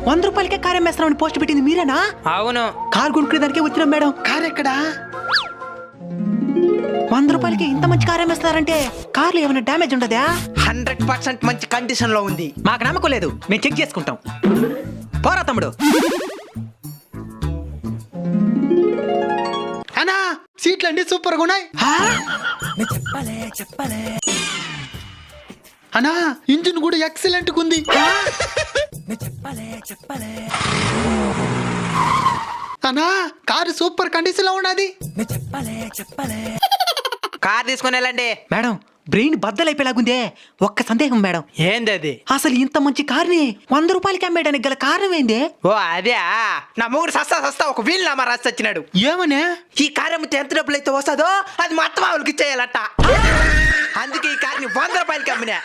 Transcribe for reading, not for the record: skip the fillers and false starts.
100 రూపాయలకే car అమ్మేస్తామని post పెట్టింది మీరేనా? అవును. కార్ కొనుక్కునేదానికే వచ్చినాం మేడం. కార్ ఎక్కడా? 100 రూపాయలకి ఇంత మంచి కార్ అమ్మేస్తారంటే కార్లో ఏమైనా డ్యామేజ్ ఉండదా? 100% మంచి కండిషన్ లో ఉంది. మాకు నమ్మకం లేదు, మేము చెక్ చేసుకుంటాం. పోరా తమ్ముడు. అన్నా సీట్లు అండి సూపర్ గా ఉన్నాయి. అన్నా ఇంజిన్ కూడా ఎక్సలెంట్ గా ఉంది. అన్నా కారు సూపర్ కండిషన్ లో ఉన్నది. కార్ తీసుకుని వెళ్ళండి. మేడం బ్రెయిన్ బద్దలైపోయేలాగుందే. ఒక్క సందేహం మేడం, ఏంది అది? అసలు ఇంత మంచి కార్ని 100 రూపాయలకి అమ్మేయడానికి గల కారణం ఏంది? ఓ అదే, నా మొగుడు సస్తా ఒక వీల్ నామా రాసి వచ్చినాడు. ఏమనే? ఈ కార్ అమ్మితే ఎంత డబ్బులు అయితే వస్తుందో అది మొత్తం వాళ్ళకి ఇచ్చేయాలట. అందుకే ఈ కార్ని 100 రూపాయలకి అమ్మినా.